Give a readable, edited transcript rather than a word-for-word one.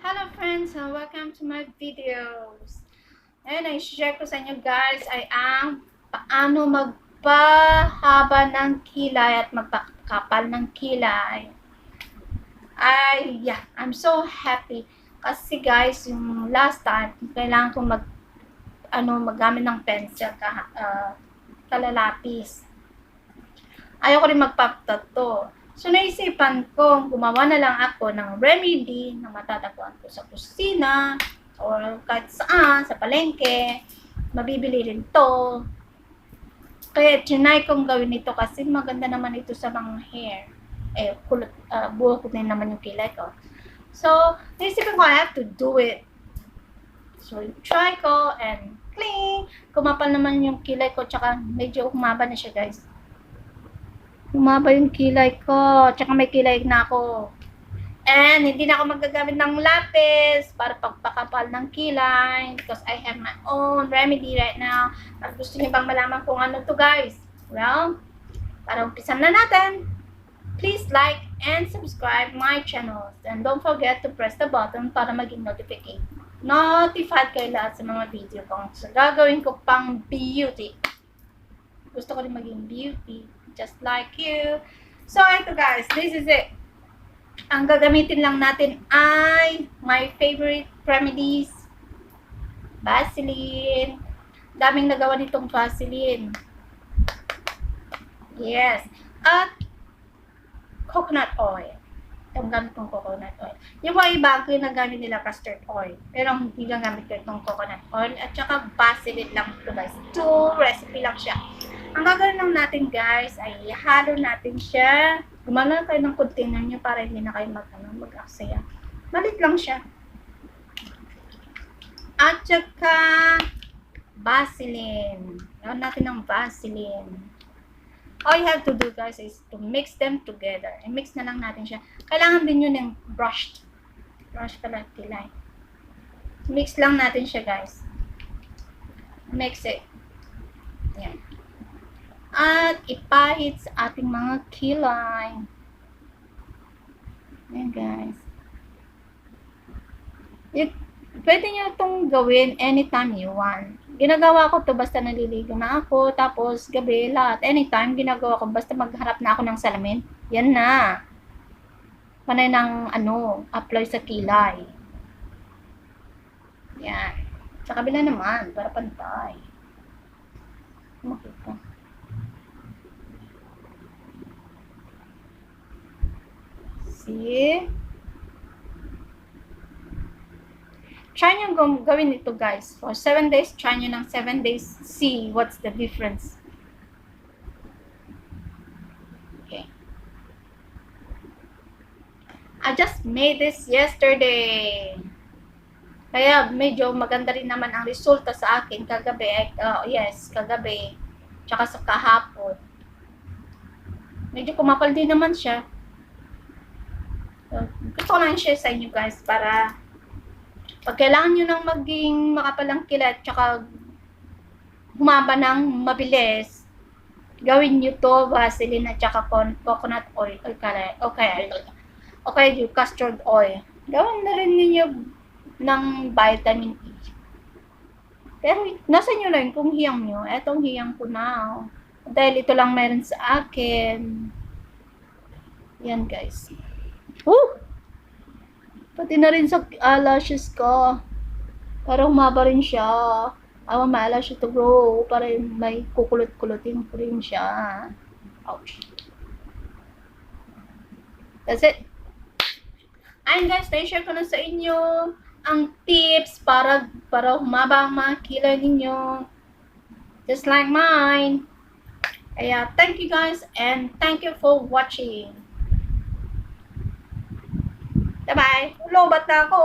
Hello friends, welcome to my videos. Ngayon, i-share ko sa inyo guys ay ang paano magpahaba ng kilay at magpakapal ng kilay. I'm so happy kasi guys, yung last time, kailangan ko magamit ng pencil, kalalapis. Ayoko rin magpap-tattoo. So, naisipan ko, gumawa na lang ako ng remedy na matatagpuan ko sa kusina or kahit saan, sa palengke. Mabibili rin to. Kaya, trinay kong gawin ito kasi maganda naman ito sa mga hair. Buhok din naman yung kilay ko. So, naisipan ko, I have to do it. So, try ko and clean. Kumapal naman yung kilay ko, tsaka medyo humaba na siya guys. Humaba yung kilay ko. Tsaka may kilay na ako. And hindi na ako magagamit ng lapis para pagpakapal ng kilay. Because I have my own remedy right now. At gusto niyo bang malaman kung ano to guys? Well, para umpisan na natin. Please like and subscribe my channel. And don't forget to press the button para maging notified kayo lahat sa mga video ko. So, gagawin ko pang beauty. Gusto ko rin maging beauty. Just like you. So, ito guys. This is it. Ang gagamitin lang natin ay my favorite remedies. Vaseline. Daming nagawa nitong Vaseline. Yes. At coconut oil. Itong gamit kong coconut oil. Yung mga iba, ginagamit nila custard oil. Pero hindi gagamit ko itong coconut oil. At saka Vaseline lang ito guys. 2 recipe lang siya. Ang gagawin lang natin guys ay ihalo natin siya. Gumana kayo ng container nyo para hindi na kayo mag-aksaya. Malit lang siya. At saka Vaseline. Gawin natin ng Vaseline. All you have to do guys is to mix them together. I-mix na lang natin siya. Kailangan din yun ng brush. Brush pala kilay. Mix lang natin siya guys. Mix it. Yan. At ipahid sa ating mga kilay. Ayan guys. Pwede nyo itong gawin anytime you want. Ginagawa ko to basta naliligo na ako. Tapos gabi lahat. Anytime ginagawa ko basta magharap na ako ng salamin. Yan na. Panay ng apply sa kilay. Yan. Sa kabila naman. Para pantay. Makita. See? Try nyo gawin ito guys. For 7 days, try nyo ng 7 days. See what's the difference. Okay. I just made this yesterday. Kaya medyo maganda rin naman ang resulta sa akin kagabi. Kagabi. Tsaka sa kahapon. Medyo kumapal din naman siya. Gusto ko lang share sa inyo guys para pag kailangan nyo nang maging makapalang kilat tsaka humaba ng mabilis, gawin nyo to Vaseline at tsaka coconut oil okay, yung custard oil. Gawin na rin ninyo ng vitamin E. Pero nasa nyo lang kung hiyang nyo. Etong hiyang ko na. Dahil ito lang meron sa akin. Yan guys. Pati na rin sa eyelashes ko. Para humaba rin siya. I want my eyelashes to grow. Para may kukulot-kulotin ko rin siya. Ouch. That's it. Ayun guys, na-share ko na sa inyo ang tips para humaba ang mga kilay ninyo. Just like mine. Kaya, thank you guys and thank you for watching. Bye-bye. Lobat na ako.